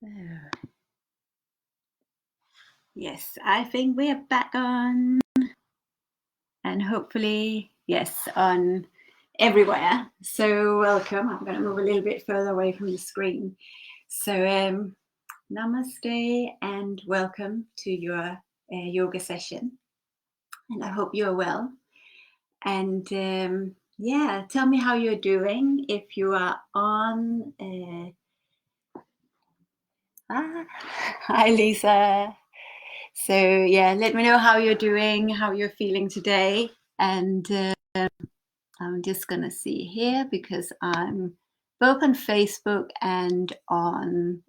Oh. Yes, I think we are back on, and hopefully, yes, on everywhere. So welcome. I'm going to move a little bit further away from the screen. So namaste and welcome to your yoga session. And I hope you're well. And yeah, tell me how you're doing. If you are on, hi Lisa. So yeah, let me know how you're doing, how you're feeling today. And I'm just gonna see here because I'm both on Facebook and on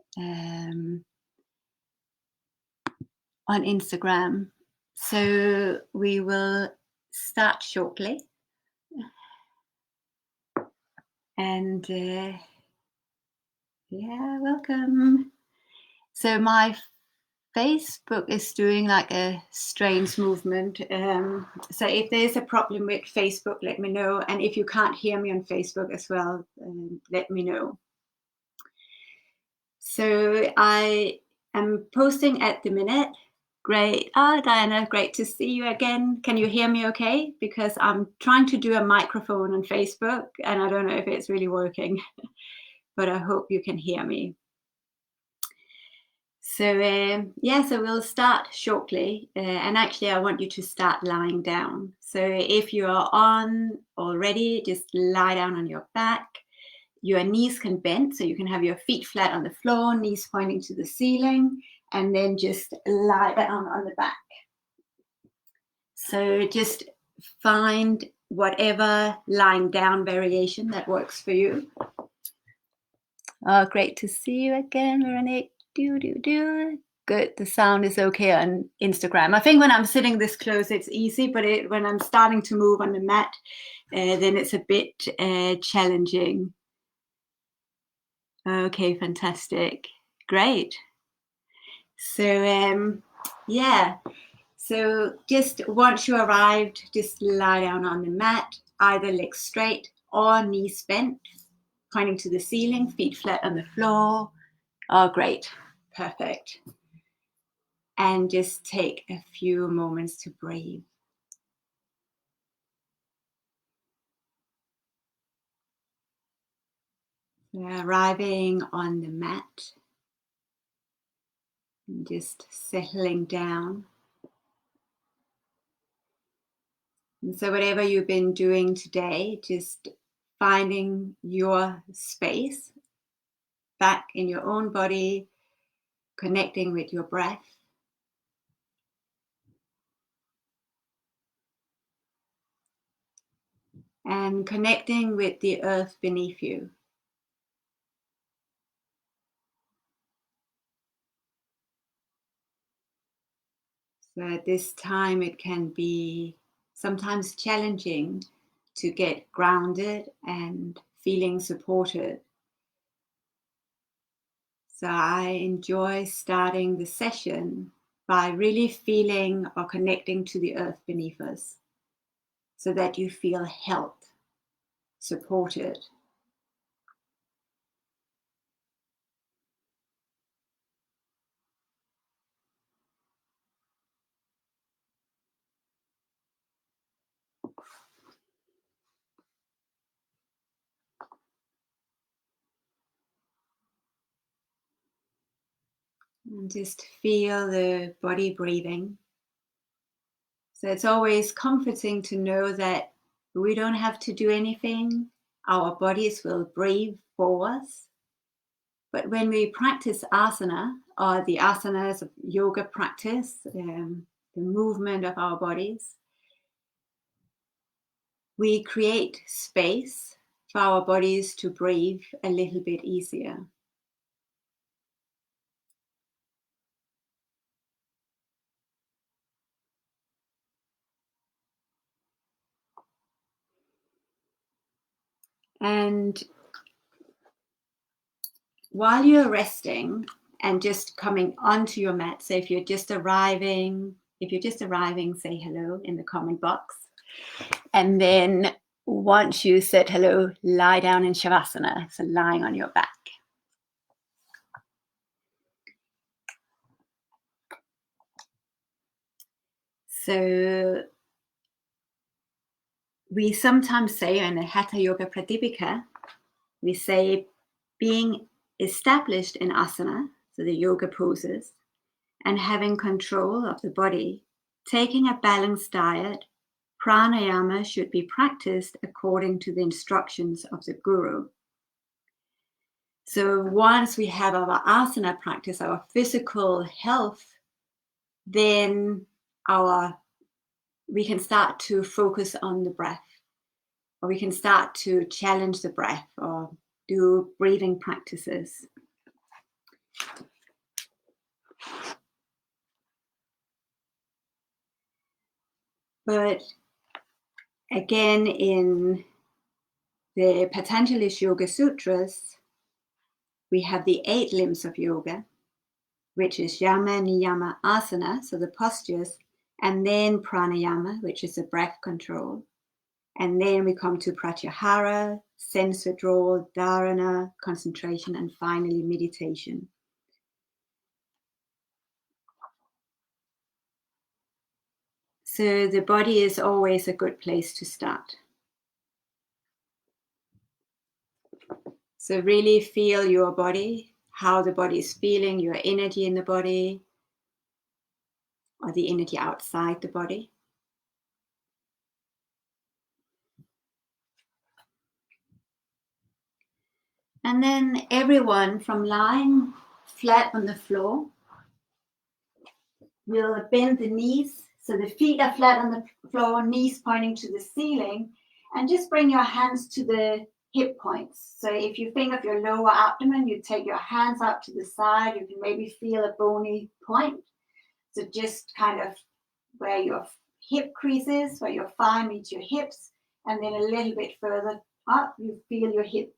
Instagram. So we will start shortly. And yeah, welcome. So my Facebook is doing like a strange movement. So if there's a problem with Facebook, let me know. And if you can't hear me on Facebook as well, let me know. So I am posting at the minute. Great. Diana, great to see you again. Can you hear me okay? Because I'm trying to do a microphone on Facebook and I don't know if it's really working, but I hope you can hear me. So yeah, so we'll start shortly. And actually, I want you to start lying down. So if you are on already, just lie down on your back. Your knees can bend, so you can have your feet flat on the floor, knees pointing to the ceiling, and then just lie down on the back. So just find whatever lying down variation that works for you. Oh, great to see you again, Veronique. Good. The sound is okay on Instagram. I think when I'm sitting this close, it's easy, but when I'm starting to move on the mat, then it's a bit challenging. Okay, fantastic. Great. So, yeah. So just once you arrived, just lie down on the mat, either legs straight or knees bent, pointing to the ceiling, feet flat on the floor. Oh, great. Perfect. And just take a few moments to breathe. Arriving on the mat and just settling down. And so whatever you've been doing today, just finding your space back in your own body, connecting with your breath. And connecting with the earth beneath you. So at this time, it can be sometimes challenging to get grounded and feeling supported. So I enjoy starting the session by really feeling or connecting to the earth beneath us so that you feel held, supported. And just feel the body breathing. So it's always comforting to know that we don't have to do anything. Our bodies will breathe for us. But when we practice asana, or the asanas of yoga practice, the movement of our bodies, we create space for our bodies to breathe a little bit easier. And while you're resting and just coming onto your mat, so if you're just arriving, say hello in the comment box. And then once you said hello, lie down in Shavasana, so lying on your back. So we sometimes say in the Hatha Yoga Pradipika, we say being established in asana, so the yoga poses, and having control of the body, taking a balanced diet, pranayama should be practiced according to the instructions of the guru. So once we have our asana practice, our physical health, then we can start to focus on the breath, or we can start to challenge the breath or do breathing practices. But again, in the Patanjali's Yoga Sutras, we have the 8 limbs of yoga, which is yama, niyama, asana, so the postures, and then pranayama, which is the breath control. And then we come to pratyahara, sense withdrawal, dharana, concentration, and finally meditation. So the body is always a good place to start. So really feel your body, how the body is feeling, your energy in the body, or the energy outside the body. And then everyone, from lying flat on the floor, will bend the knees. So the feet are flat on the floor, knees pointing to the ceiling, and just bring your hands to the hip points. So if you think of your lower abdomen, you take your hands out to the side. You can maybe feel a bony point. So just kind of where your hip creases, where your thigh meets your hips, and then a little bit further up, you feel your hip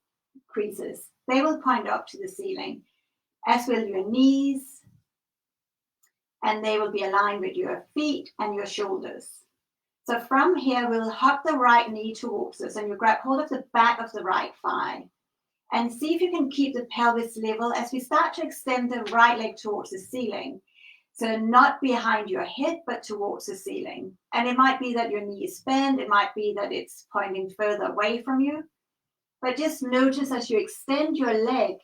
creases. They will point up to the ceiling, as will your knees, and they will be aligned with your feet and your shoulders. So from here, we'll hug the right knee towards us, and you grab hold of the back of the right thigh. And see if you can keep the pelvis level as we start to extend the right leg towards the ceiling. So not behind your head, but towards the ceiling. And it might be that your knee is bent. It might be that it's pointing further away from you. But just notice as you extend your leg,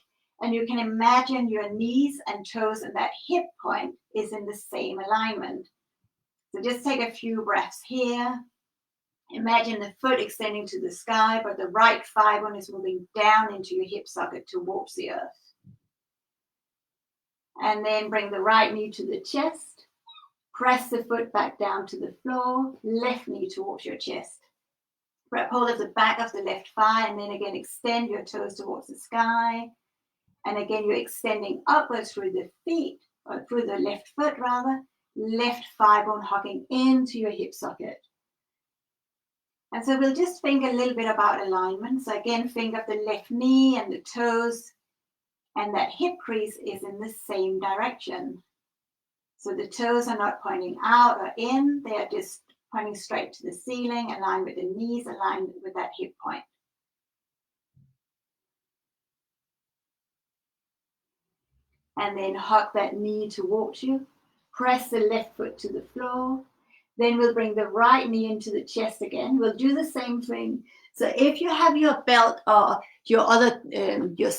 and you can imagine your knees and toes and that hip point is in the same alignment. So just take a few breaths here. Imagine the foot extending to the sky, but the right thigh bone is moving down into your hip socket towards the earth. And then bring the right knee to the chest. Press the foot back down to the floor. Left knee towards your chest. Grab hold of the back of the left thigh, and then again extend your toes towards the sky. And again, you're extending upwards through the feet, or through the left foot rather. Left thigh bone hugging into your hip socket. And so we'll just think a little bit about alignment. So again, think of the left knee and the toes, and that hip crease is in the same direction. So the toes are not pointing out or in, they are just pointing straight to the ceiling, aligned with the knees, aligned with that hip point. And then hug that knee towards you. Press the left foot to the floor. Then we'll bring the right knee into the chest again. We'll do the same thing. So if you have your belt or your other, your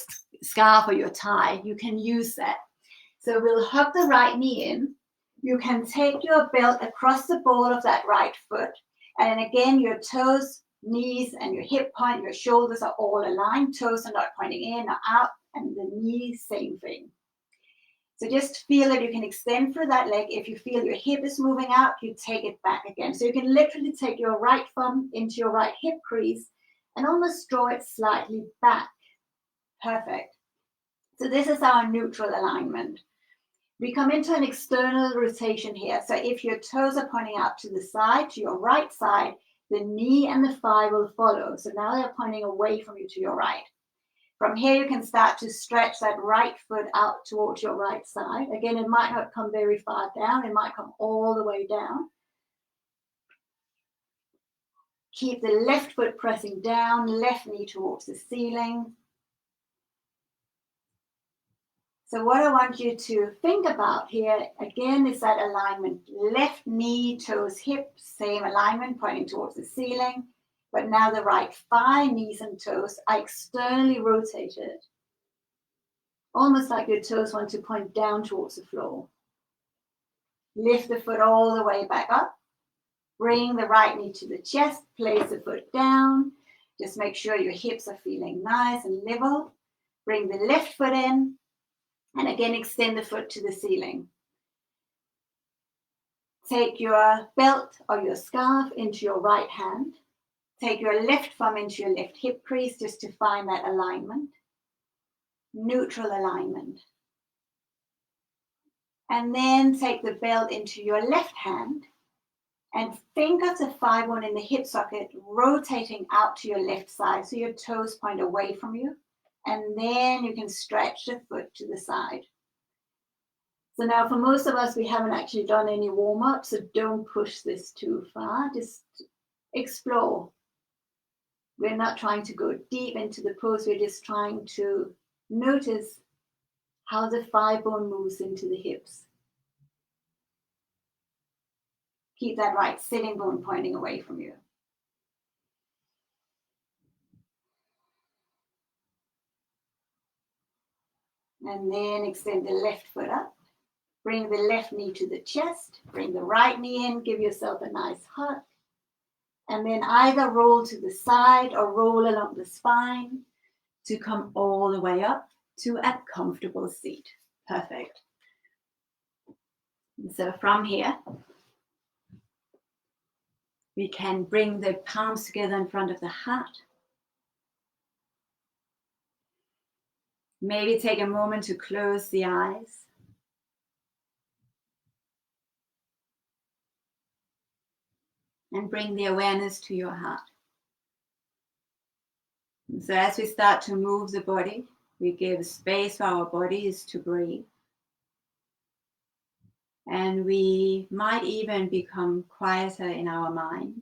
scarf or your tie, you can use that. So we'll hug the right knee in. You can take your belt across the ball of that right foot. And again, your toes, knees, and your hip point, your shoulders are all aligned. Toes are not pointing in or out, and the knees, same thing. So just feel that you can extend through that leg. If you feel your hip is moving out, you take it back again. So you can literally take your right thumb into your right hip crease and almost draw it slightly back. Perfect. So this is our neutral alignment. We come into an external rotation here. So if your toes are pointing out to the side, to your right side, the knee and the thigh will follow. So now they're pointing away from you to your right. From here, you can start to stretch that right foot out towards your right side. Again, it might not come very far down. It might come all the way down. Keep the left foot pressing down, left knee towards the ceiling. So what I want you to think about here, again, is that alignment. Left knee, toes, hips, same alignment, pointing towards the ceiling. But now the right thigh, knees and toes are externally rotated. Almost like your toes want to point down towards the floor. Lift the foot all the way back up. Bring the right knee to the chest, place the foot down. Just make sure your hips are feeling nice and level. Bring the left foot in. And again, extend the foot to the ceiling. Take your belt or your scarf into your right hand. Take your left thumb into your left hip crease just to find that alignment. Neutral alignment. And then take the belt into your left hand and think of the thigh bone in the hip socket rotating out to your left side so your toes point away from you. And then you can stretch the foot to the side. So now for most of us, we haven't actually done any warm-up, so don't push this too far. Just explore. We're not trying to go deep into the pose. We're just trying to notice how the thigh bone moves into the hips. Keep that right sitting bone pointing away from you. And then extend the left foot up. Bring the left knee to the chest. Bring the right knee in. Give yourself a nice hug. And then either roll to the side or roll along the spine to come all the way up to a comfortable seat. Perfect. And so from here, we can bring the palms together in front of the heart. Maybe take a moment to close the eyes. And bring the awareness to your heart. And so as we start to move the body, we give space for our bodies to breathe. And we might even become quieter in our mind,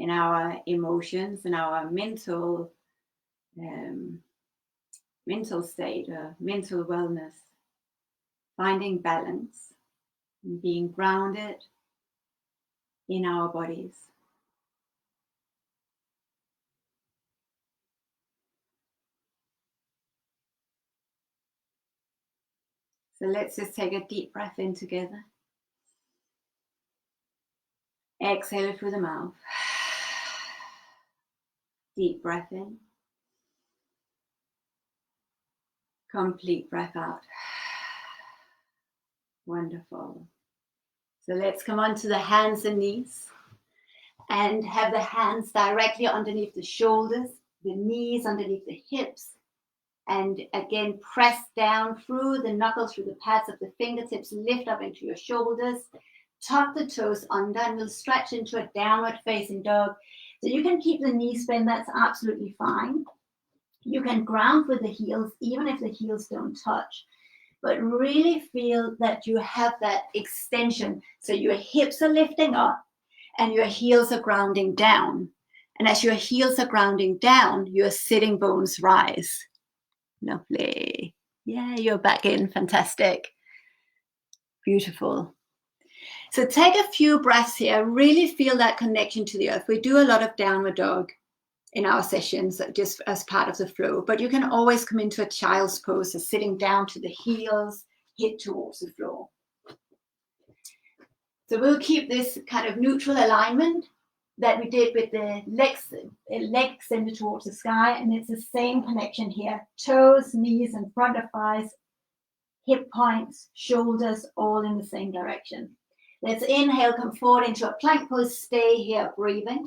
in our emotions, in our mental state, mental wellness, finding balance and being grounded in our bodies. So let's just take a deep breath in together. Exhale through the mouth. Deep breath in. Complete breath out. Wonderful. So let's come on to the hands and knees and have the hands directly underneath the shoulders, the knees underneath the hips, and again press down through the knuckles, through the pads of the fingertips, lift up into your shoulders, tuck the toes under, and we'll stretch into a downward facing dog. So you can keep the knees bent, that's absolutely fine. You can ground with the heels, even if the heels don't touch. But really feel that you have that extension. So your hips are lifting up and your heels are grounding down. And as your heels are grounding down, your sitting bones rise. Lovely. Yeah, you're back in. Fantastic. Beautiful. So take a few breaths here. Really feel that connection to the earth. We do a lot of downward dog in our sessions just as part of the flow, but you can always come into a child's pose, so sitting down to the heels, hip towards the floor. So we'll keep this kind of neutral alignment that we did with the legs extended towards the sky, and it's the same connection here. Toes, knees, and front of thighs, hip points, shoulders, all in the same direction. Let's inhale, come forward into a plank pose, stay here breathing.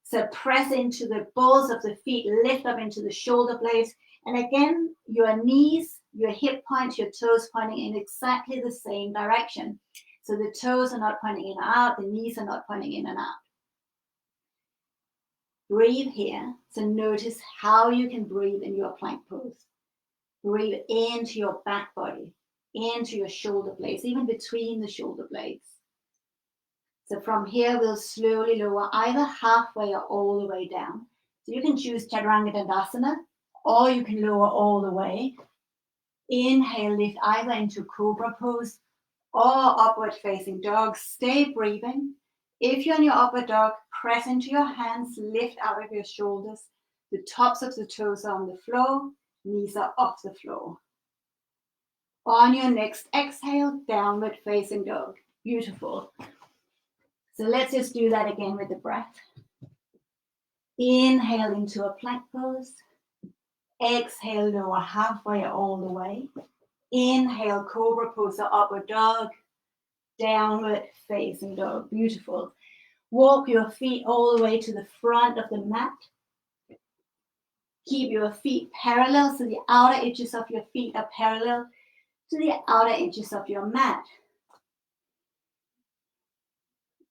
So press into the balls of the feet, lift up into the shoulder blades. And again, your knees, your hip points, your toes pointing in exactly the same direction. So the toes are not pointing in and out, the knees are not pointing in and out. Breathe here. So notice how you can breathe in your plank pose. Breathe into your back body, into your shoulder blades, even between the shoulder blades. So from here, we'll slowly lower either halfway or all the way down. So you can choose Chaturanga Dandasana, or you can lower all the way. Inhale, lift either into cobra pose or upward facing dog. Stay breathing. If you're in your upward dog, press into your hands, lift out of your shoulders. The tops of the toes are on the floor, knees are off the floor. On your next exhale, downward facing dog. Beautiful. So let's just do that again with the breath. Inhale into a plank pose. Exhale, lower halfway all the way. Inhale, cobra pose or upward dog. Downward facing dog. Beautiful. Walk your feet all the way to the front of the mat. Keep your feet parallel, so the outer edges of your feet are parallel to the outer edges of your mat.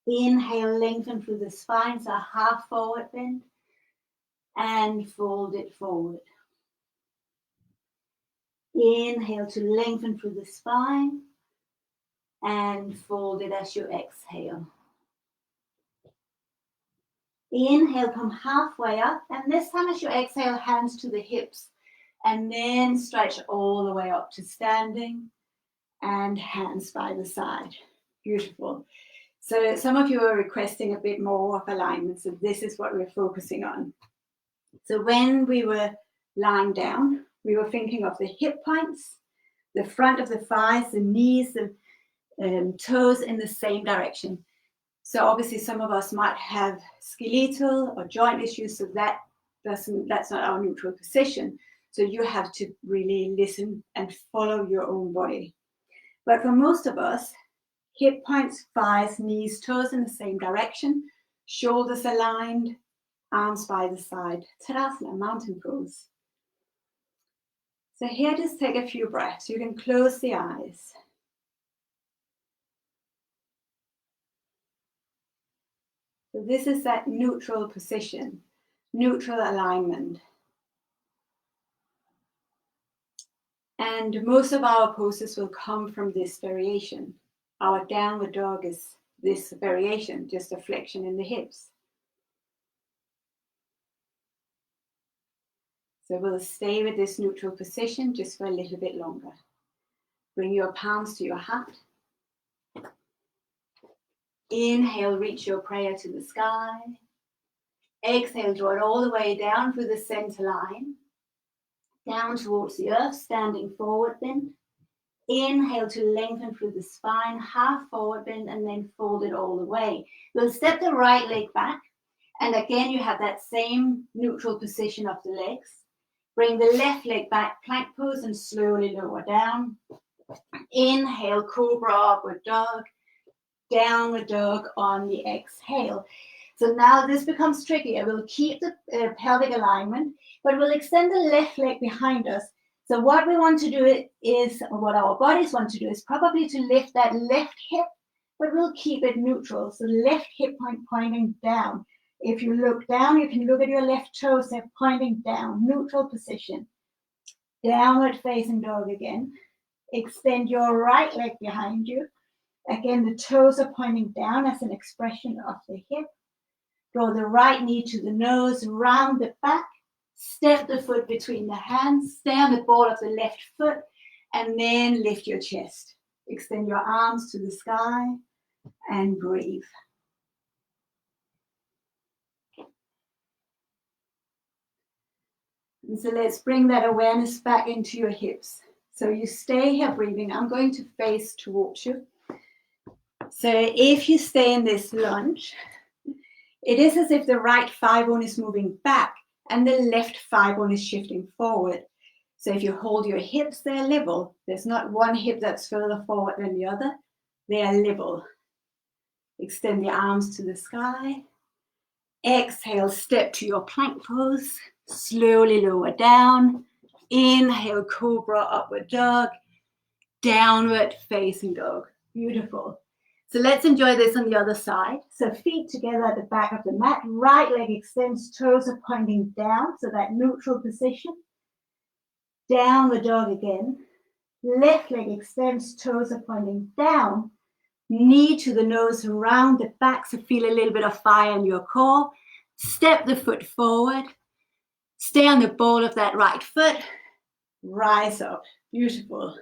Inhale, lengthen through the spine, so half forward bend, and fold it forward. Inhale to lengthen through the spine, and fold it as you exhale. Inhale, come halfway up, and this time as you exhale, hands to the hips, and then stretch all the way up to standing, and hands by the side. Beautiful. So some of you are requesting a bit more of alignment, so this is what we're focusing on. So when we were lying down, we were thinking of the hip points, the front of the thighs, the knees, the toes in the same direction. So obviously some of us might have skeletal or joint issues, so that's not our neutral position. So you have to really listen and follow your own body. But for most of us, hip points, thighs, knees, toes in the same direction, shoulders aligned, arms by the side. Tadasana, mountain pose. So here, just take a few breaths. You can close the eyes. So this is that neutral position, neutral alignment. And most of our poses will come from this variation. Our downward dog is this variation, just a flexion in the hips. So we'll stay with this neutral position just for a little bit longer. Bring your palms to your heart. Inhale, reach your prayer to the sky. Exhale, draw it all the way down through the center line. Down towards the earth, standing forward bend. Inhale to lengthen through the spine, half forward bend, and then fold it all the way. We'll step the right leg back. And again, you have that same neutral position of the legs. Bring the left leg back, plank pose, and slowly lower down. Inhale, cobra, upward dog. Downward dog on the exhale. So now this becomes trickier. We'll keep the pelvic alignment, but we'll extend the left leg behind us. So what we want to do is, or what our bodies want to do is probably to lift that left hip, but we'll keep it neutral. So left hip point pointing down. If you look down, you can look at your left toes, they're pointing down, neutral position. Downward facing dog again. Extend your right leg behind you. Again, the toes are pointing down as an expression of the hip. Draw the right knee to the nose, round the back. Step the foot between the hands. Stay on the ball of the left foot, and then lift your chest. Extend your arms to the sky and breathe. And so let's bring that awareness back into your hips. So you stay here breathing. I'm going to face towards you. So if you stay in this lunge, it is as if the right thigh bone is moving back and the left thigh bone is shifting forward. So if you hold your hips, they're level. There's not one hip that's further forward than the other. They are level. Extend the arms to the sky. Exhale, step to your plank pose. Slowly lower down. Inhale, cobra, upward dog. Downward facing dog. Beautiful. So let's enjoy this on the other side. So feet together at the back of the mat. Right leg extends, toes are pointing down. So that neutral position. Downward dog again. Left leg extends, toes are pointing down. Knee to the nose, round the back. So feel a little bit of fire in your core. Step the foot forward. Stay on the ball of that right foot. Rise up. Beautiful.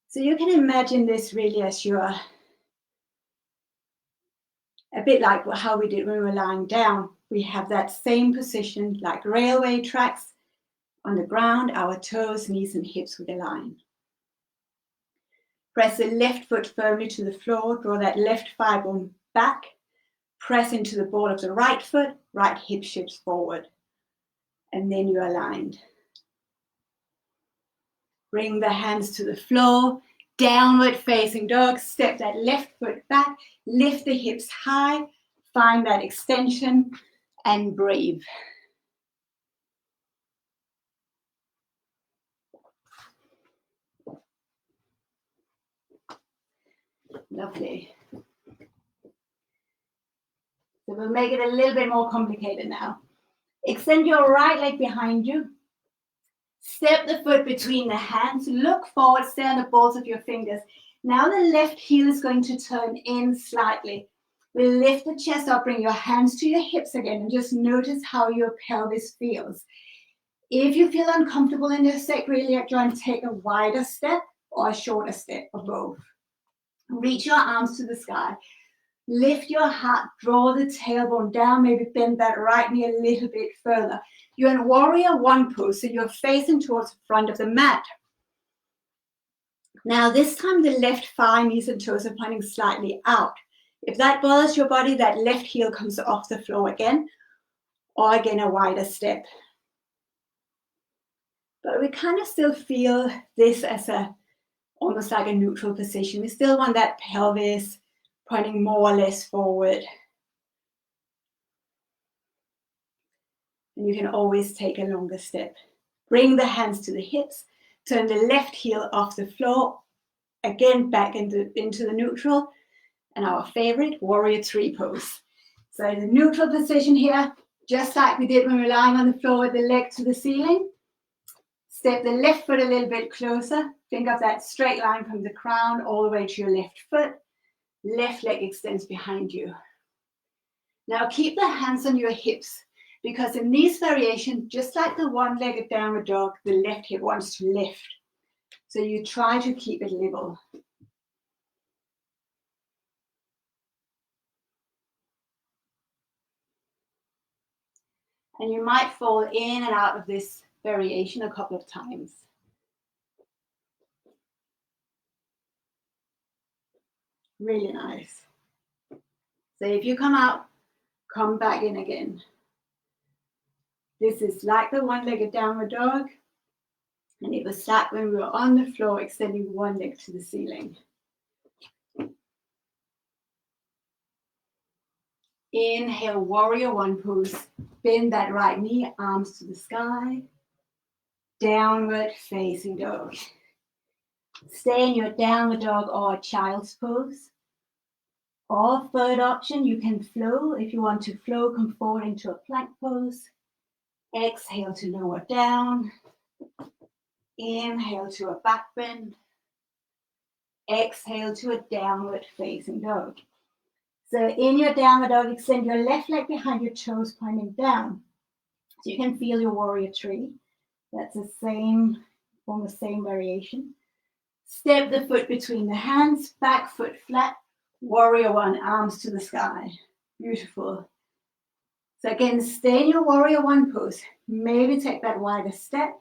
So you can imagine this really as you're a bit like how we did when we were lying down. We have that same position like railway tracks on the ground, our toes, knees and hips would align. Press the left foot firmly to the floor, draw that left thigh bone back, press into the ball of the right foot, right hip shifts forward, and then you're aligned. Bring the hands to the floor, downward facing dog, step that left foot back, lift the hips high, find that extension, and breathe. Lovely. So we'll make it a little bit more complicated now. Extend your right leg behind you. Step the foot between the hands. Look forward, stay on the balls of your fingers. Now the left heel is going to turn in slightly. We'll lift the chest up, bring your hands to your hips again, and just notice how your pelvis feels. If you feel uncomfortable in your sacroiliac joint, take a wider step or a shorter step, or both. Reach your arms to the sky. Lift your heart, draw the tailbone down, maybe bend that right knee a little bit further. You're in warrior one pose, so you're facing towards the front of the mat. Now this time the left thigh, knees and toes are pointing slightly out. If that bothers your body, that left heel comes off the floor again, or again a wider step. But we kind of still feel this as almost like a neutral position. We still want that pelvis pointing more or less forward. And you can always take a longer step. Bring the hands to the hips, turn the left heel off the floor, again back into the neutral, and our favorite, warrior three pose. So in the neutral position here, just like we did when we were lying on the floor with the leg to the ceiling. Step the left foot a little bit closer. Think of that straight line from the crown all the way to your left foot. Left leg extends behind you. Now keep the hands on your hips, because in these variations, just like the one-legged downward dog, the left hip wants to lift. So you try to keep it level. And you might fall in and out of this variation a couple of times. Really nice. So if you come out, come back in again. This is like the one-legged downward dog. And it was like when we were on the floor, extending one leg to the ceiling. Inhale, warrior one pose. Bend that right knee, arms to the sky. Downward facing dog. Stay in your downward dog or child's pose. Or third option, you can flow. If you want to flow, come forward into a plank pose. Exhale to lower down. Inhale to a back bend. Exhale to a downward facing dog. So in your downward dog, extend your left leg behind your toes, pointing down. So you can feel your warrior three. That's the same, almost same variation. Step the foot between the hands, back foot flat, warrior one, arms to the sky. Beautiful. So again, stay in your warrior one pose. Maybe take that wider step.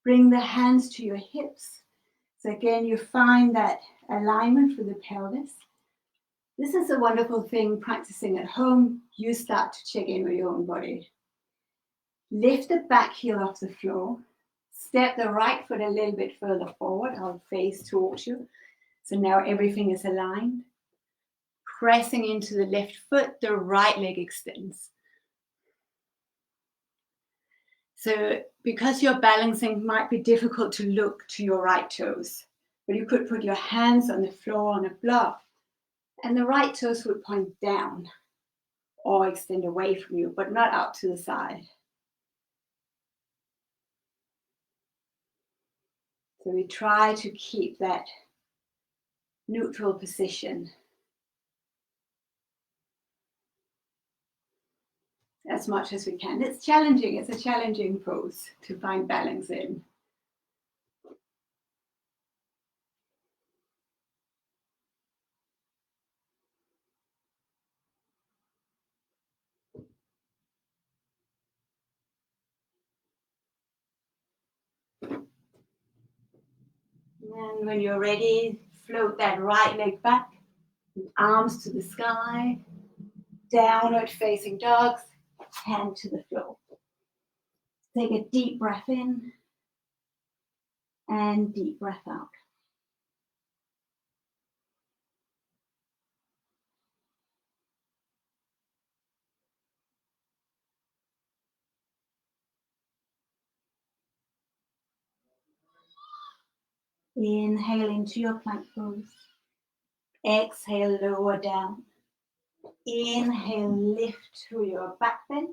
Bring the hands to your hips. So again, you find that alignment for the pelvis. This is a wonderful thing practicing at home. You start to check in with your own body. Lift the back heel off the floor. Step the right foot a little bit further forward. I'll face towards you. So now everything is aligned. Pressing into the left foot, the right leg extends. So because you're balancing, it might be difficult to look to your right toes, but you could put your hands on the floor on a block and the right toes would point down or extend away from you, but not out to the side. So we try to keep that neutral position as much as we can. It's challenging, it's a challenging pose to find balance in. And when you're ready, float that right leg back, arms to the sky, downward facing dogs, hand to the floor. Take a deep breath in and deep breath out. Inhale into your plank pose. Exhale, lower down. Inhale, lift to your back bend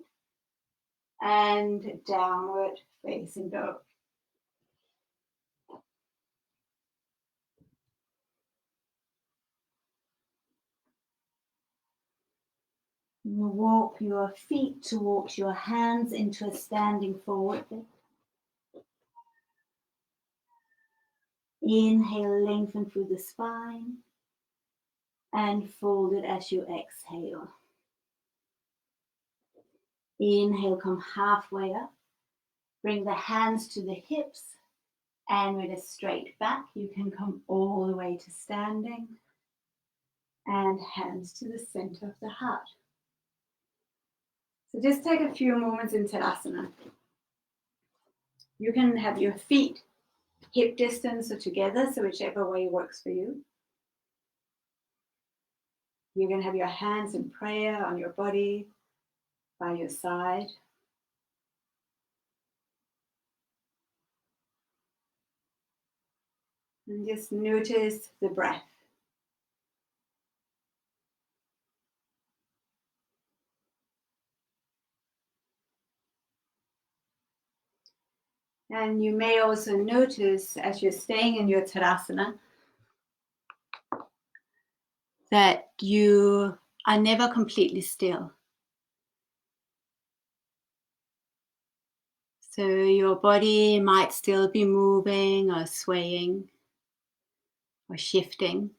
and downward facing dog. You walk your feet towards your hands into a standing forward bend. Inhale, lengthen through the spine and fold it as you exhale. Inhale, come halfway up. Bring the hands to the hips and with a straight back, you can come all the way to standing and hands to the center of the heart. So just take a few moments in Tadasana. You can have your feet hip distance or together, so whichever way works for you. You can have your hands in prayer on your body, by your side. And just notice the breath. And you may also notice as you're staying in your Tadasana that you are never completely still. So your body might still be moving or swaying or shifting.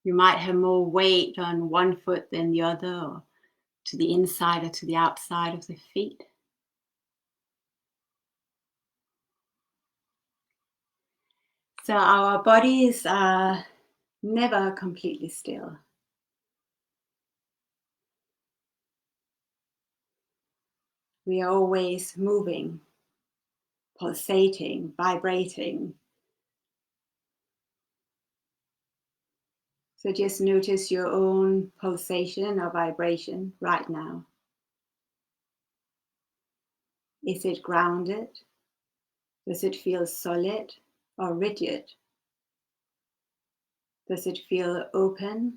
You might have more weight on one foot than the other, or to the inside or to the outside of the feet. So our bodies are never completely still. We are always moving, pulsating, vibrating. So just notice your own pulsation or vibration right now. Is it grounded? Does it feel solid or rigid? Does it feel open,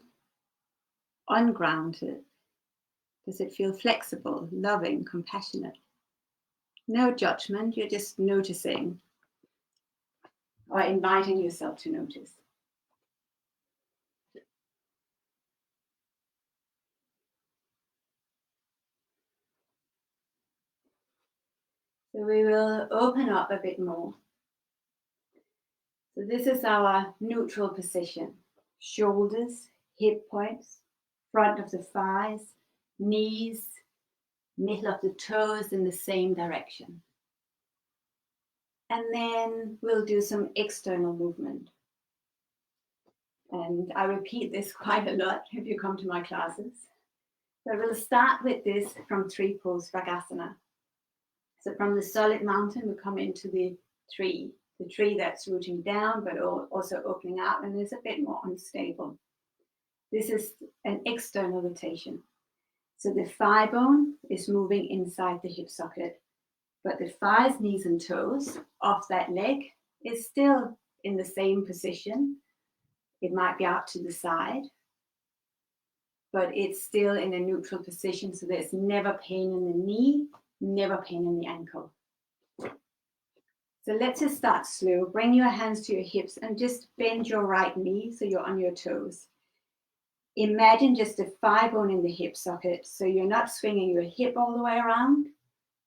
ungrounded? Does it feel flexible, loving, compassionate? No judgment, you're just noticing or inviting yourself to notice. So we will open up a bit more. So this is our neutral position. Shoulders, hip points, front of the thighs, knees, middle of the toes in the same direction. And then we'll do some external movement. And I repeat this quite a lot if you come to my classes. So we'll start with this from three pose Vagasana. So from the solid mountain, we come into the tree that's rooting down, but also opening out, and is a bit more unstable. This is an external rotation. So the thigh bone is moving inside the hip socket, but the thighs, knees, and toes of that leg is still in the same position. It might be out to the side, but it's still in a neutral position. So there's never pain in the knee, never pain in the ankle. So let's just start slow. Bring your hands to your hips and just bend your right knee so you're on your toes. Imagine just a thigh bone in the hip socket. So you're not swinging your hip all the way around.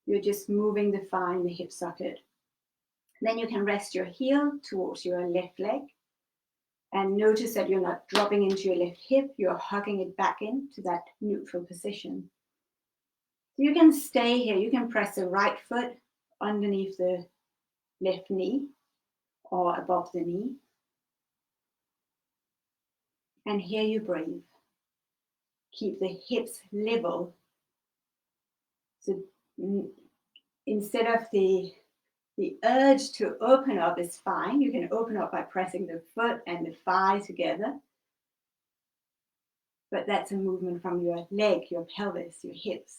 You're just moving the thigh in the hip socket. Then you can rest your heel towards your left leg. And notice that you're not dropping into your left hip. You're hugging it back into that neutral position. So you can stay here. You can press the right foot underneath the left knee or above the knee. And here you breathe. Keep the hips level. So instead of the urge to open up is fine. You can open up by pressing the foot and the thigh together. But that's a movement from your leg, your pelvis, your hips.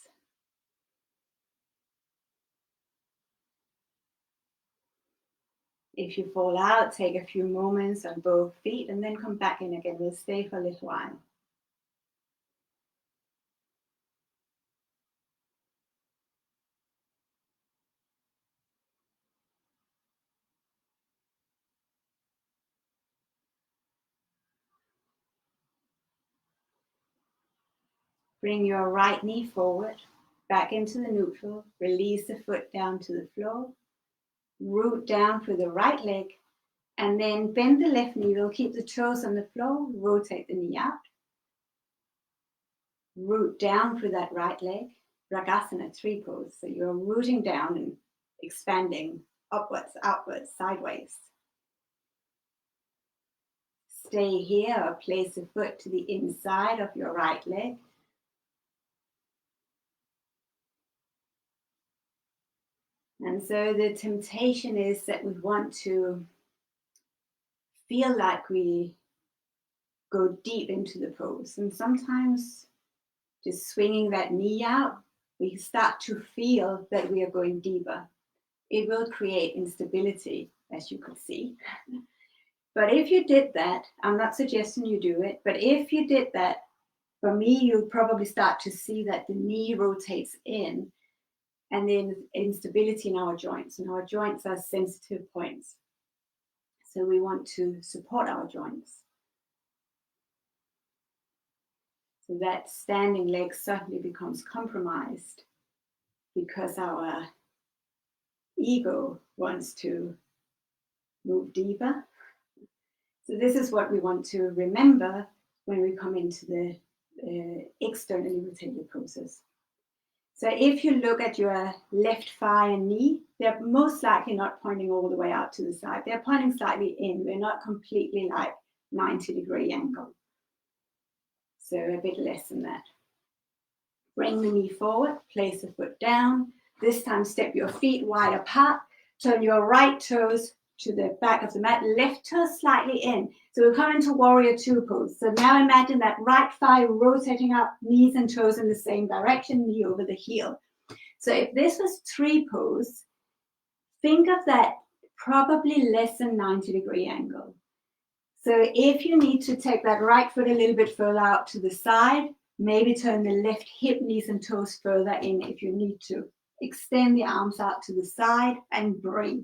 If you fall out, take a few moments on both feet and then come back in again. We'll stay for a little while. Bring your right knee forward, back into the neutral. Release the foot down to the floor. Root down through the right leg. And then bend the left knee. We'll keep the toes on the floor. Rotate the knee out. Root down through that right leg. Ragasana, tree pose. So you're rooting down and expanding upwards, outwards, sideways. Stay here or place the foot to the inside of your right leg. And so the temptation is that we want to feel like we go deep into the pose. And sometimes just swinging that knee out, we start to feel that we are going deeper. It will create instability, as you could see. But if you did that, I'm not suggesting you do it, but if you did that, for me, you'll probably start to see that the knee rotates in and then instability in our joints. And our joints are sensitive points. So we want to support our joints. So that standing leg suddenly becomes compromised because our ego wants to move deeper. So this is what we want to remember when we come into the externally rotated poses. So if you look at your left thigh and knee, they're most likely not pointing all the way out to the side. They're pointing slightly in. They're not completely like 90-degree angle. So a bit less than that. Bring the knee forward, place the foot down. This time step your feet wide apart. Turn your right toes to the back of the mat, left toe slightly in. So we'll come into warrior two pose. So now imagine that right thigh rotating up, knees and toes in the same direction, knee over the heel. So if this was tree pose, think of that probably less than 90-degree angle. So if you need to take that right foot a little bit further out to the side, maybe turn the left hip, knees and toes further in if you need to. Extend the arms out to the side and breathe.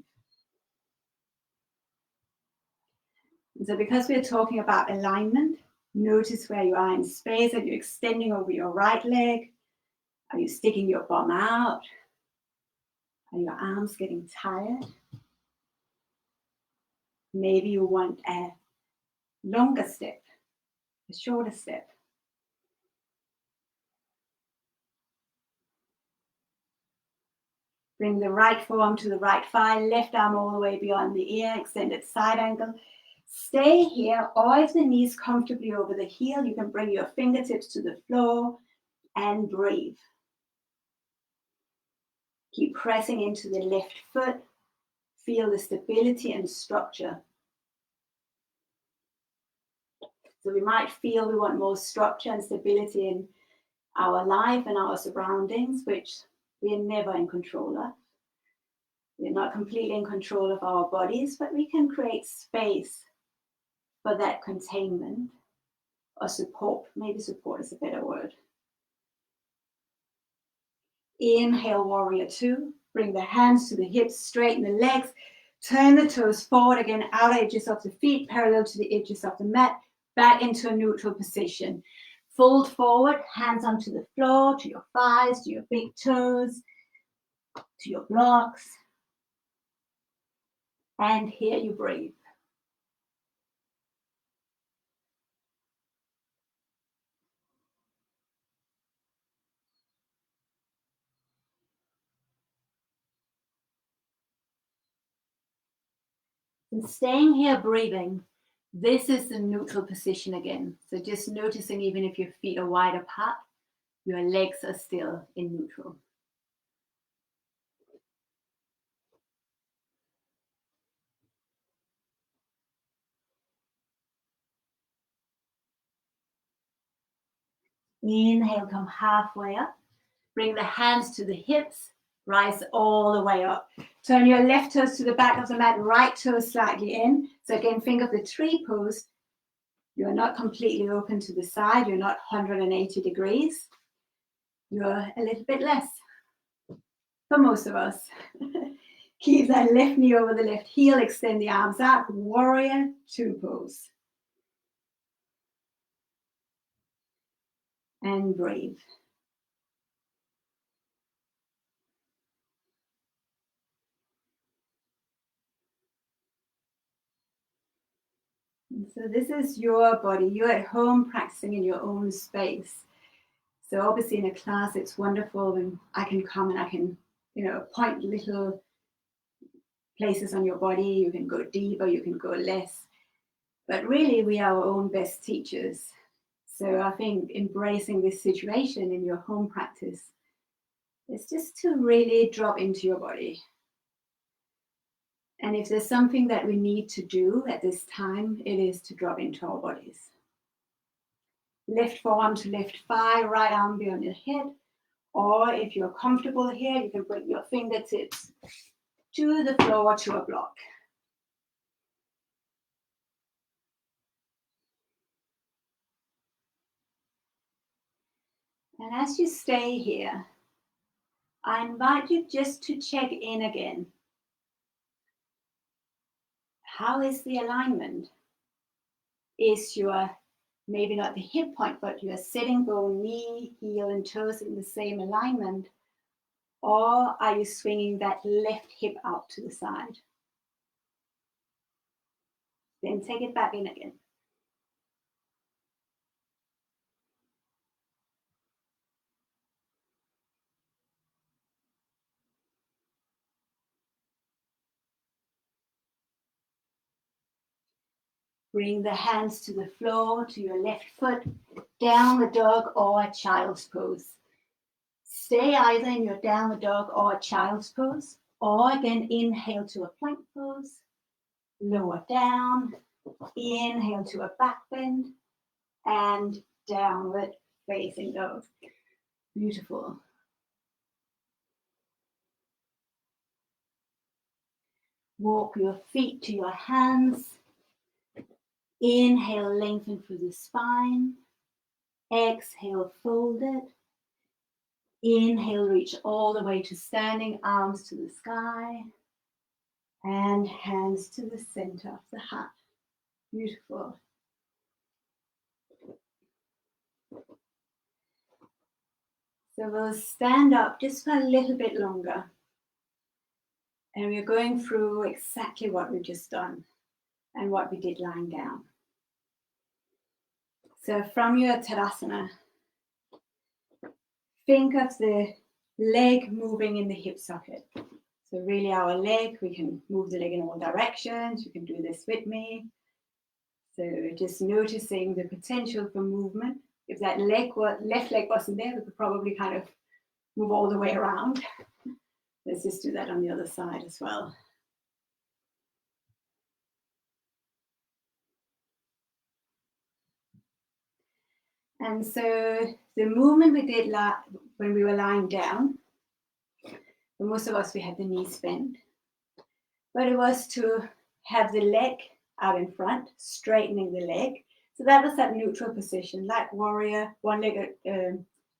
So because we're talking about alignment, notice where you are in space. Are you extending over your right leg? Are you sticking your bum out? Are your arms getting tired? Maybe you want a longer step, a shorter step. Bring the right forearm to the right thigh, left arm all the way beyond the ear, extended side angle. Stay here, or if the knees comfortably over the heel, you can bring your fingertips to the floor and breathe. Keep pressing into the left foot. Feel the stability and structure. So we might feel we want more structure and stability in our life and our surroundings, which we are never in control of. We're not completely in control of our bodies, but we can create space for that containment or support. Maybe support is a better word. Inhale, warrior two. Bring the hands to the hips, straighten the legs. Turn the toes forward again, outer edges of the feet parallel to the edges of the mat, back into a neutral position. Fold forward, hands onto the floor, to your thighs, to your big toes, to your blocks. And here you breathe. And staying here breathing, this is the neutral position again. So just noticing even if your feet are wide apart, your legs are still in neutral. Inhale, come halfway up. Bring the hands to the hips, rise all the way up. Turn your left toes to the back of the mat, right toes slightly in. So again, think of the tree pose. You're not completely open to the side. You're not 180 degrees. You're a little bit less for most of us. Keep that left knee over the left heel. Extend the arms out. Warrior two pose. And breathe. So this is your body. You're at home practicing in your own space. So obviously in a class, it's wonderful when I can come and I can, point little places on your body. You can go deeper, you can go less. But really, we are our own best teachers. So I think embracing this situation in your home practice is just to really drop into your body. And if there's something that we need to do at this time, it is to drop into our bodies. Left forearm to left thigh, right arm beyond your head. Or if you're comfortable here, you can bring your fingertips to the floor, to a block. And as you stay here, I invite you just to check in again. How is the alignment? Is your, maybe not the hip point, but your sitting bone, knee, heel, and toes in the same alignment? Or are you swinging that left hip out to the side? Then take it back in again. Bring the hands to the floor, to your left foot, downward dog or a child's pose. Stay either in your downward dog or a child's pose, or again, inhale to a plank pose, lower down, inhale to a back bend, and downward facing dog. Beautiful. Walk your feet to your hands. Inhale, lengthen through the spine. Exhale, fold it. Inhale, reach all the way to standing, arms to the sky. And hands to the center of the heart. Beautiful. So we'll stand up just for a little bit longer. And we're going through exactly what we've just done and what we did lying down. So from your Tadasana, think of the leg moving in the hip socket. So really our leg, we can move the leg in all directions. You can do this with me. So just noticing the potential for movement. If that left leg wasn't there, we could probably kind of move all the way around. Let's just do that on the other side as well. And so the movement we did when we were lying down, for most of us, we had the knees bent, but it was to have the leg out in front, straightening the leg. So that was that neutral position, like warrior, one-legged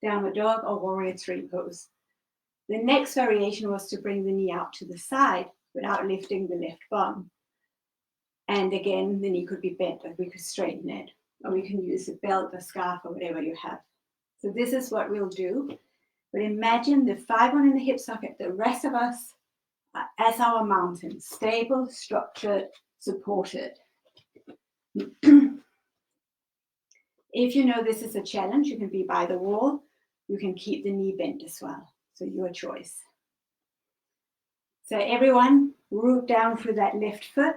downward dog or warrior three pose. The next variation was to bring the knee out to the side, without lifting the left bum. And again, the knee could be bent, or we could straighten it, or we can use a belt, a scarf, or whatever you have. So this is what we'll do. But imagine the 5-1 in the hip socket, the rest of us as our mountain, stable, structured, supported. If you know this is a challenge, you can be by the wall. You can keep the knee bent as well. So your choice. So everyone, root down through that left foot.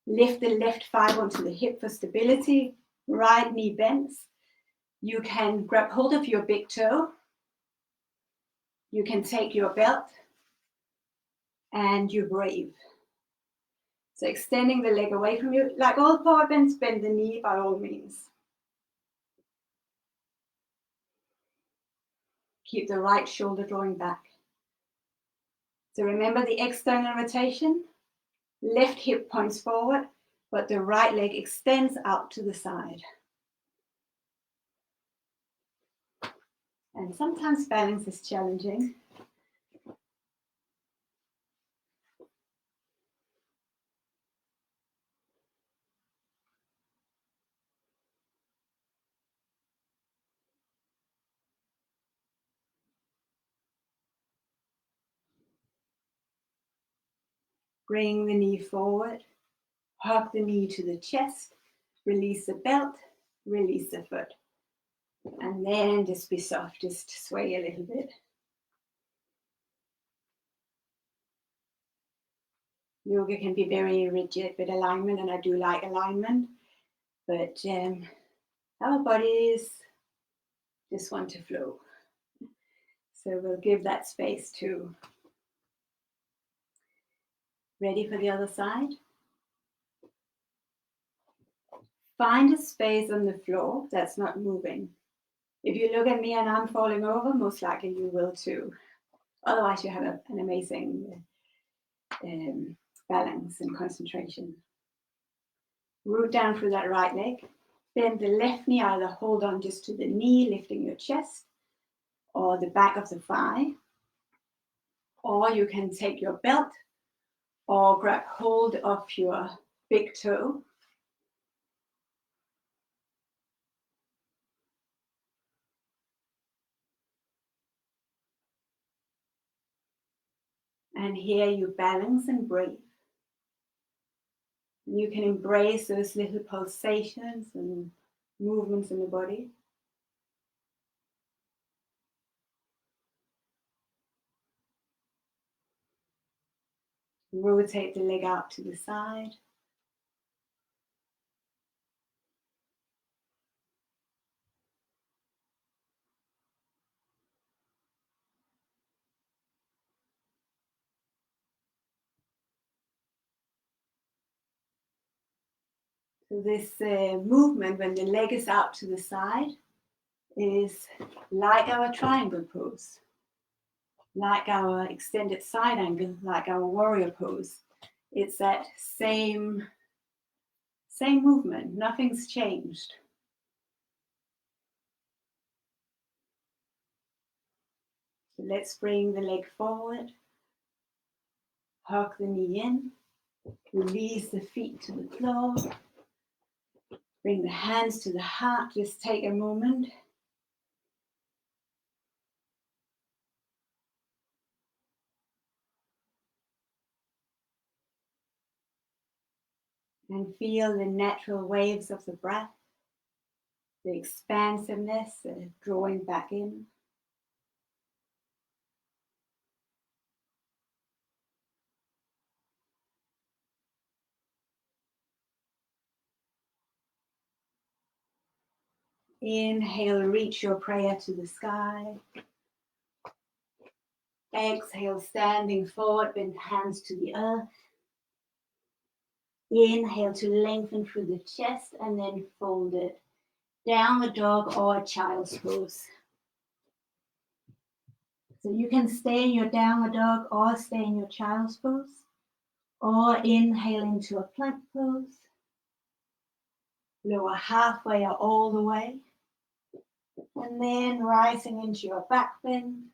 Lift the left thigh onto the hip for stability. Right knee bends. You can grab hold of your big toe. You can take your belt and you brave. So extending the leg away from you. Like all power bends, bend the knee by all means. Keep the right shoulder drawing back. So remember the external rotation. Left hip points forward, but the right leg extends out to the side. And sometimes balance is challenging. Bring the knee forward, hug the knee to the chest, release the belt, release the foot. And then just be soft, just sway a little bit. Yoga can be very rigid with alignment, and I do like alignment, but our bodies just want to flow. So we'll give that space too. Ready for the other side? Find a space on the floor that's not moving. If you look at me and I'm falling over, most likely you will too. Otherwise, you have an amazing balance and concentration. Root down through that right leg. Bend the left knee, either hold on just to the knee, lifting your chest, or the back of the thigh. Or you can take your belt or grab hold of your big toe. And here you balance and breathe. You can embrace those little pulsations and movements in the body. Rotate the leg out to the side. So this movement, when the leg is out to the side, is like our triangle pose, like our extended side angle, like our warrior pose. It's that same movement. Nothing's changed. So let's bring the leg forward. Hug the knee in. Release the feet to the floor. Bring the hands to the heart. Just take a moment. And feel the natural waves of the breath, the expansiveness, the drawing back in. Inhale, reach your prayer to the sky. Exhale, standing forward, bend hands to the earth. Inhale to lengthen through the chest and then fold it. Downward dog or child's pose. So you can stay in your downward dog or stay in your child's pose. Or inhale into a plank pose. Lower halfway or all the way. And then rising into your back bend.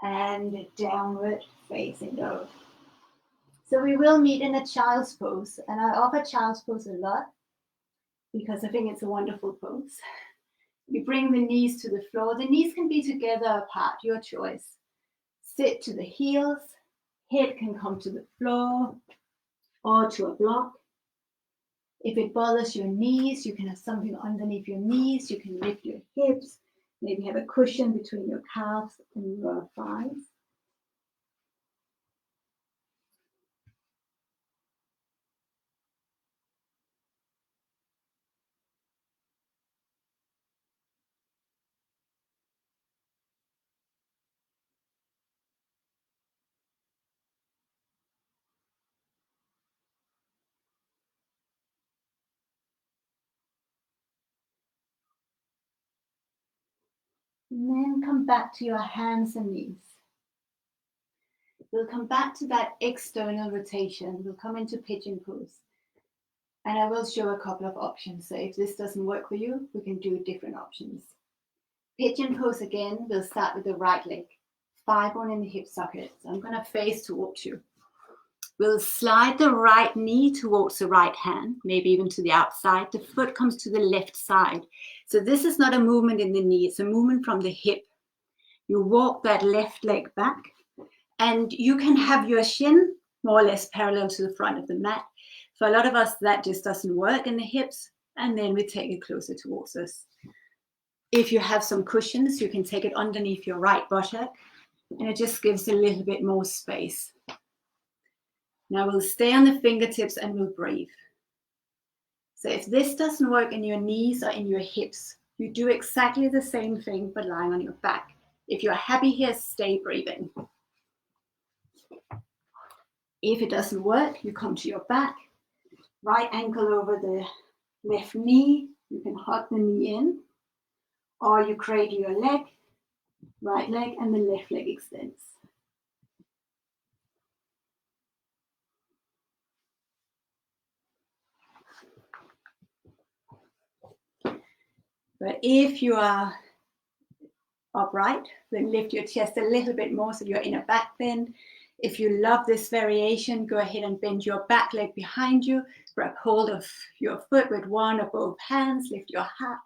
And downward facing dog. So we will meet in a child's pose, and I offer child's pose a lot because I think it's a wonderful pose. You bring the knees to the floor. The knees can be together apart, your choice. Sit to the heels, head can come to the floor or to a block. If it bothers your knees, you can have something underneath your knees. You can lift your hips, maybe have a cushion between your calves and your thighs. And then come back to your hands and knees. We'll come back to that external rotation. We'll come into pigeon pose. And I will show a couple of options. So if this doesn't work for you, we can do different options. Pigeon pose again, we'll start with the right leg. 5-1 in the hip socket. So I'm going to face towards you. We'll slide the right knee towards the right hand, maybe even to the outside. The foot comes to the left side. So this is not a movement in the knee, it's a movement from the hip. You walk that left leg back, and you can have your shin more or less parallel to the front of the mat. For a lot of us, that just doesn't work in the hips, and then we take it closer towards us. If you have some cushions, you can take it underneath your right buttock, and it just gives a little bit more space. Now we'll stay on the fingertips and we'll breathe. So if this doesn't work in your knees or in your hips, you do exactly the same thing but lying on your back. If you're happy here, stay breathing. If it doesn't work, you come to your back, right ankle over the left knee. You can hug the knee in, or you cradle your leg, right leg, and the left leg extends. But if you are upright, then lift your chest a little bit more so you're in a back bend. If you love this variation, go ahead and bend your back leg behind you, grab hold of your foot with one or both hands, lift your heart,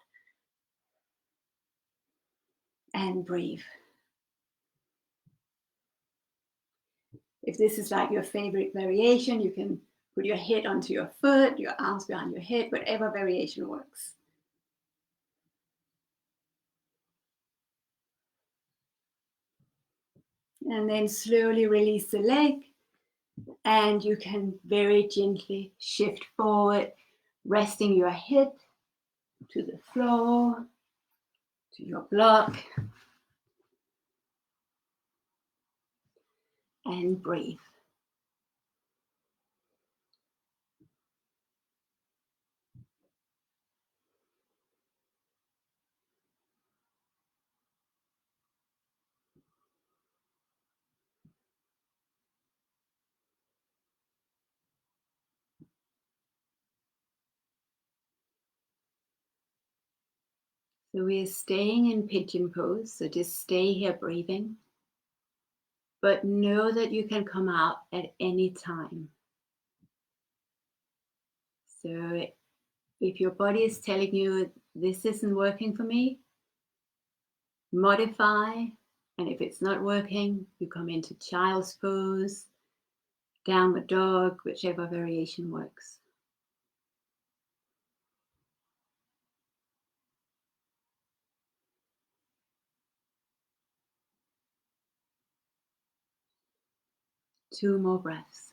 and breathe. If this is like your favorite variation, you can put your head onto your foot, your arms behind your head, whatever variation works. And then slowly release the leg, and you can very gently shift forward, resting your head to the floor, to your block, and breathe. So we are staying in pigeon pose, so just stay here breathing. But know that you can come out at any time. So if your body is telling you this isn't working for me, modify. And if it's not working, you come into child's pose, downward dog, whichever variation works. Two more breaths.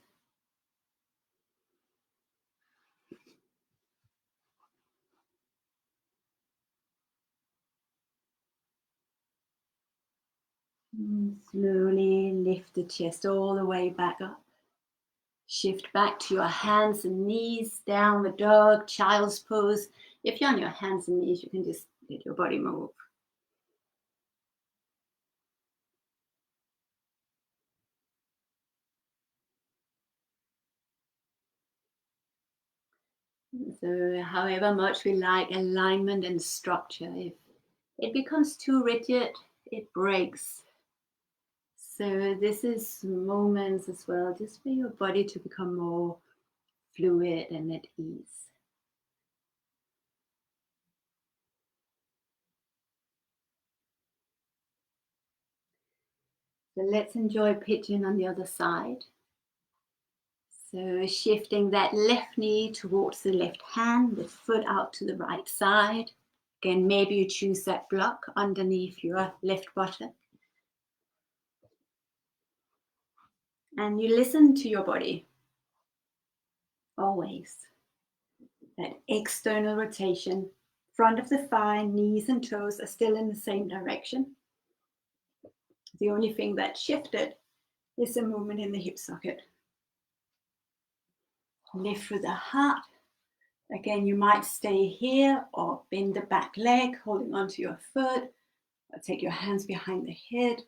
And slowly lift the chest all the way back up. Shift back to your hands and knees, downward dog, child's pose. If you're on your hands and knees, you can just let your body move. So however much we like alignment and structure, if it becomes too rigid, it breaks. So this is moments as well, just for your body to become more fluid and at ease. So let's enjoy pigeon on the other side. So shifting that left knee towards the left hand, the foot out to the right side. Again, maybe you choose that block underneath your left buttock. And you listen to your body, always. That external rotation, front of the thigh, knees and toes are still in the same direction. The only thing that shifted is the movement in the hip socket. Lift through the heart. Again, you might stay here or bend the back leg, holding onto your foot, or take your hands behind the head.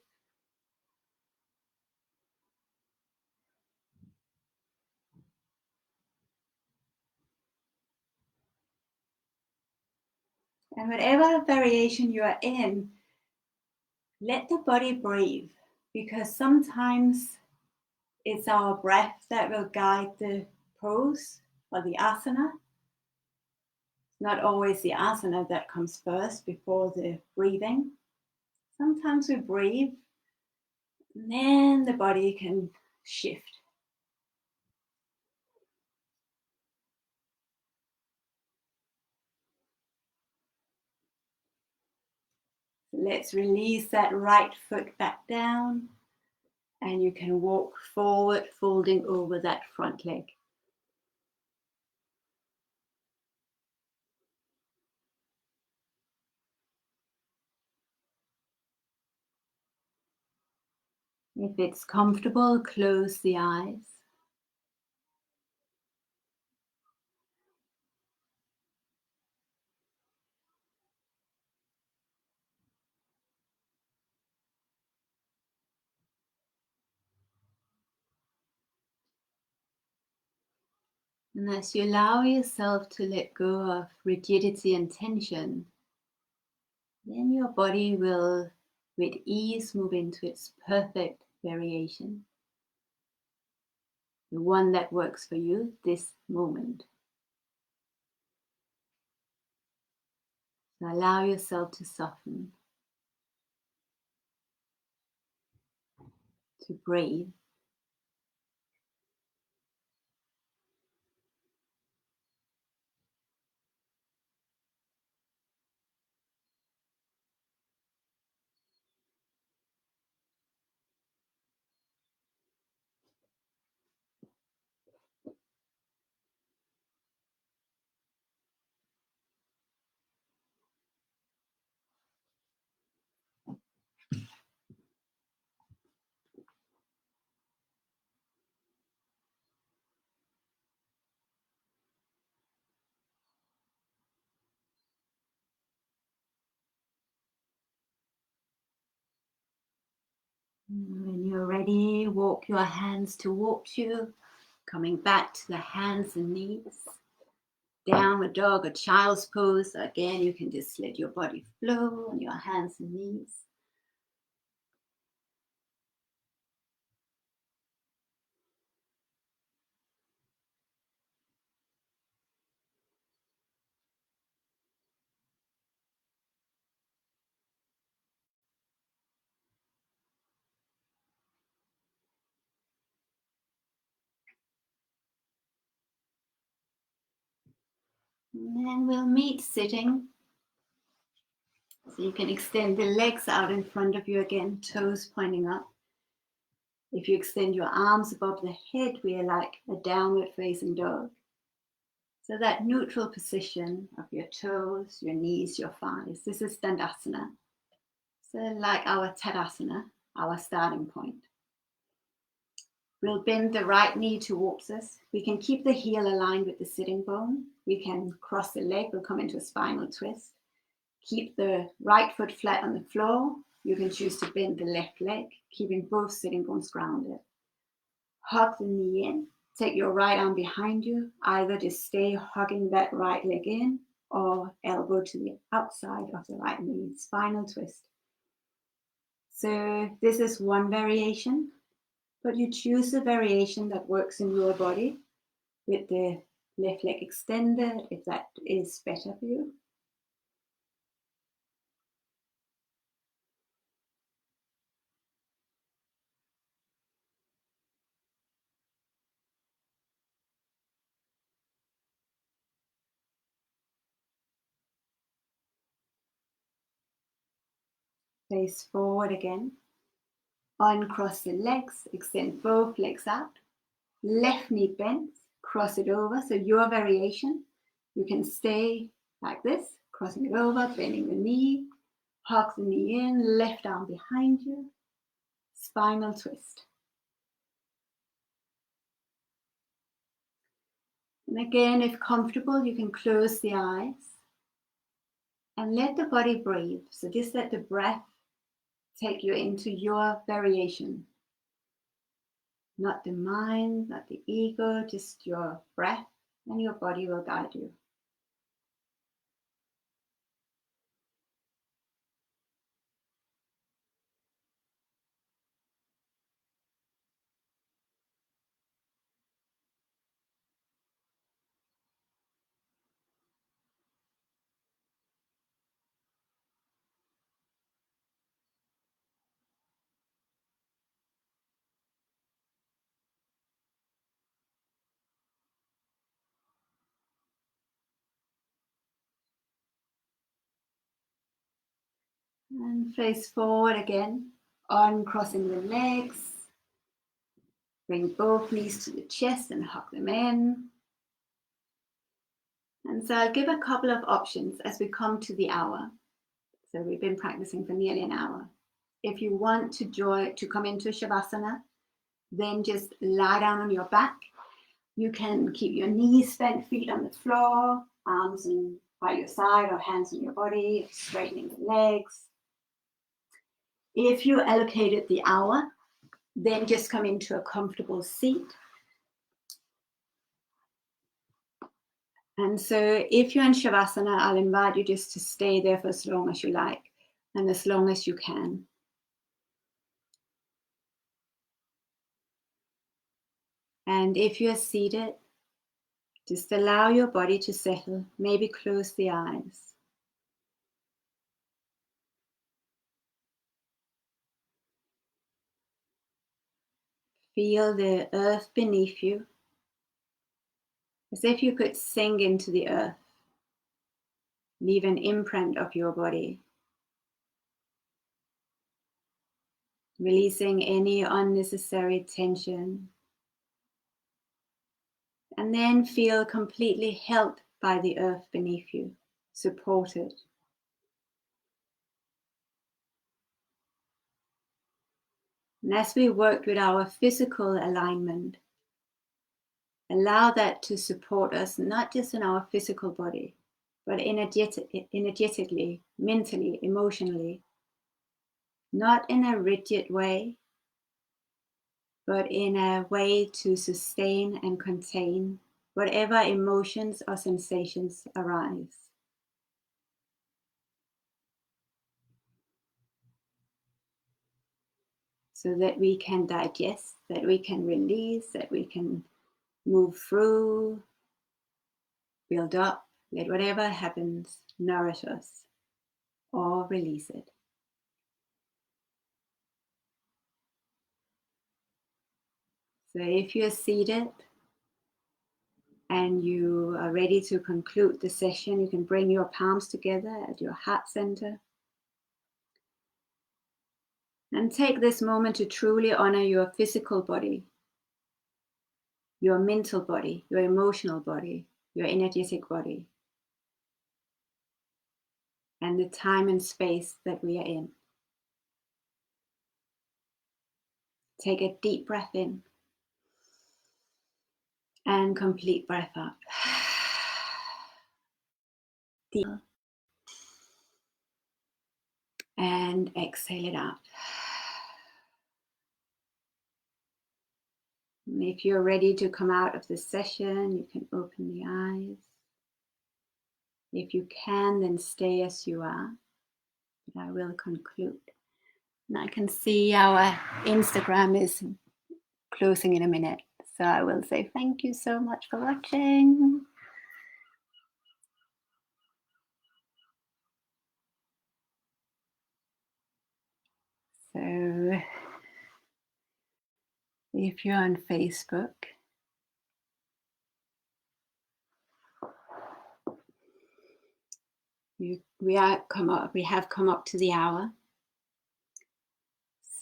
And whatever variation you are in, let the body breathe, because sometimes it's our breath that will guide the pose or the asana. It's not always the asana that comes first before the breathing. Sometimes we breathe, and then the body can shift. Let's release that right foot back down, and you can walk forward, folding over that front leg. If it's comfortable, close the eyes. And as you allow yourself to let go of rigidity and tension, then your body will, with ease, move into its perfect variation, the one that works for you this moment. So allow yourself to soften, to breathe. When you're ready, walk your hands towards you, coming back to the hands and knees. Downward dog or child's pose. Again, you can just let your body flow on your hands and knees. And then we'll meet sitting. So you can extend the legs out in front of you again, toes pointing up. If you extend your arms above the head, we are like a downward facing dog. So that neutral position of your toes, your knees, your thighs. This is Dandasana. So like our Tadasana, our starting point. We'll bend the right knee towards us. We can keep the heel aligned with the sitting bone. We can cross the leg, we'll come into a spinal twist. Keep the right foot flat on the floor. You can choose to bend the left leg, keeping both sitting bones grounded. Hug the knee in. Take your right arm behind you. Either just stay hugging that right leg in or elbow to the outside of the right knee. Spinal twist. So this is one variation, but you choose a variation that works in your body with the left leg extended, if that is better for you. Face forward again. Uncross the legs, extend both legs out. Left knee bends, cross it over. So your variation, you can stay like this, crossing it over, bending the knee, hug the knee in, left arm behind you, spinal twist. And again, if comfortable, you can close the eyes and let the body breathe. So just let the breath take you into your variation. Not the mind, not the ego, just your breath, and your body will guide you. And face forward again, uncrossing the legs. Bring both knees to the chest and hug them in. And so I'll give a couple of options as we come to the hour. So we've been practicing for nearly an hour. If you want to come into Shavasana, then just lie down on your back. You can keep your knees bent, feet on the floor, arms by your side or hands on your body, straightening the legs. If you allocated the hour, then just come into a comfortable seat. And so if you're in Shavasana, I'll invite you just to stay there for as long as you like and as long as you can. And if you're seated, just allow your body to settle. Maybe close the eyes. Feel the earth beneath you, as if you could sink into the earth. Leave an imprint of your body. Releasing any unnecessary tension. And then feel completely held by the earth beneath you, supported. And as we worked with our physical alignment, allow that to support us, not just in our physical body, but energetically, mentally, emotionally. Not in a rigid way, but in a way to sustain and contain whatever emotions or sensations arise. So that we can digest, that we can release, that we can move through, build up, let whatever happens nourish us or release it. So if you're seated and you are ready to conclude the session, you can bring your palms together at your heart center. And take this moment to truly honor your physical body, your mental body, your emotional body, your energetic body, and the time and space that we are in. Take a deep breath in and complete breath out. Deep. And exhale it out. And if you're ready to come out of this session, you can open the eyes. If you can, then stay as you are, but I will conclude. And I can see our Instagram is closing in a minute. So I will say thank you so much for watching. So if you're on Facebook, we have come up to the hour.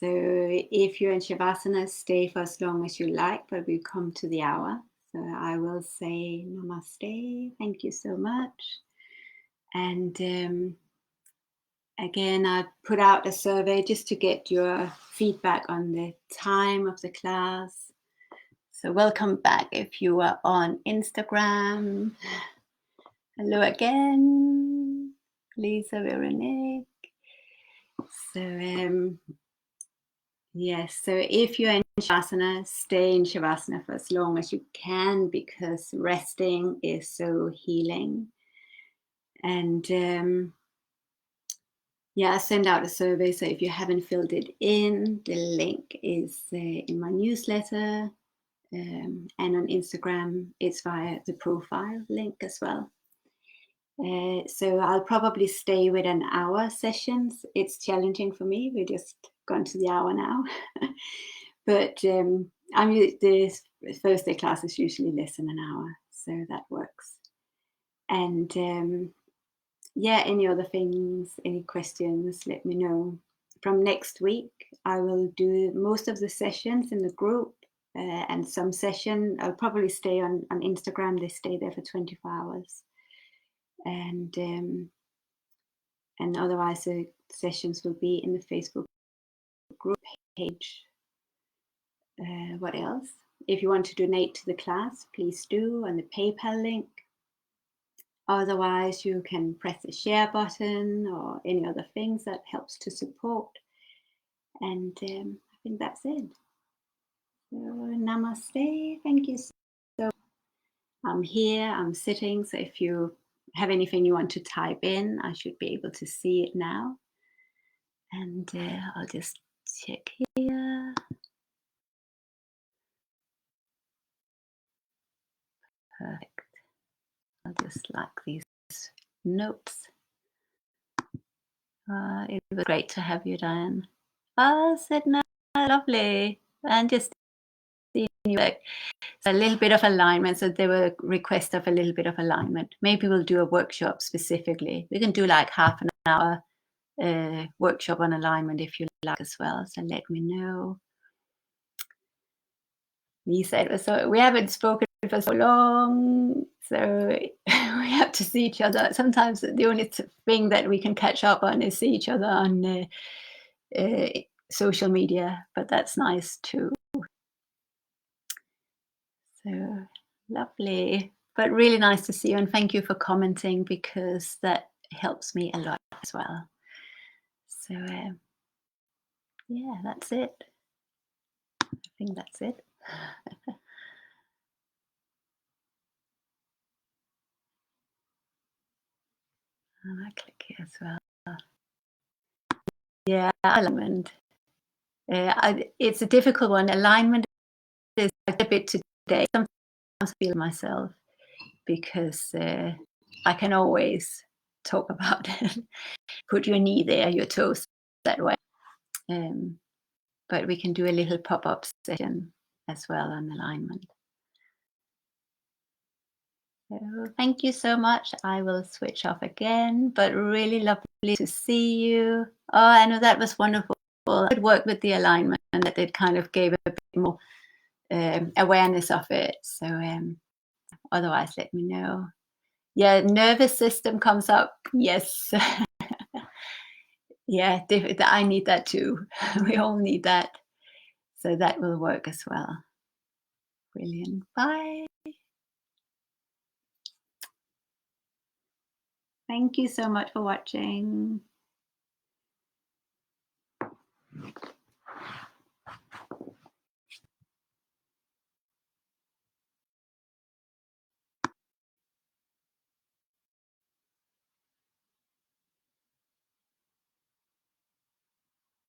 So if you're in Shavasana, stay for as long as you like, but we've come to the hour. So I will say namaste, thank you so much. And again, I put out a survey just to get your feedback on the time of the class. So welcome back if you are on Instagram. Hello again, Lisa, Veronique. So yes, so if you're in Shavasana, stay in Shavasana for as long as you can, because resting is so healing. And yeah, I send out a survey. So if you haven't filled it in, the link is in my newsletter. And on Instagram, it's via the profile link as well. So I'll probably stay with an hour sessions. It's challenging for me. We're just gone to the hour now. But the Thursday classes usually less than an hour, so that works. And yeah, any other things, any questions, let me know. From next week, I will do most of the sessions in the group, and some session I'll probably stay on Instagram. They stay there for 24 hours, and otherwise the sessions will be in the Facebook group page. What else? If you want to donate to the class, please do on the PayPal link. Otherwise, you can press the share button or any other things that helps to support. And I think that's it. So, namaste. Thank you so much. I'm here, I'm sitting. So if you have anything you want to type in, I should be able to see it now. And I'll just check here. Perfect. I'll just like these notes. It was great to have you, Diane. Sidna, lovely. And just seeing you back. So a little bit of alignment. So there were requests of a little bit of alignment. Maybe we'll do a workshop specifically. We can do like half an hour workshop on alignment if you like as well. So let me know. Lisa, it was so we haven't spoken for so long, so we have to see each other. Sometimes the only thing that we can catch up on is see each other on social media, but that's nice too. So lovely, but really nice to see you, and thank you for commenting, because that helps me a lot as well. So yeah, that's it. I think that's it. I click here as well. Yeah, alignment. It's a difficult one. Alignment is a bit today. Sometimes I feel myself, because I can always talk about it. Put your knee there, your toes that way. But we can do a little pop-up session as well on alignment. So thank you so much. I will switch off again, but really lovely to see you. Oh, I know that was wonderful. Good work with the alignment, and that it kind of gave a bit more awareness of it. So otherwise, let me know. Yeah, nervous system comes up. Yes. Yeah, I need that too. We all need that. So that will work as well. Brilliant. Bye. Thank you so much for watching.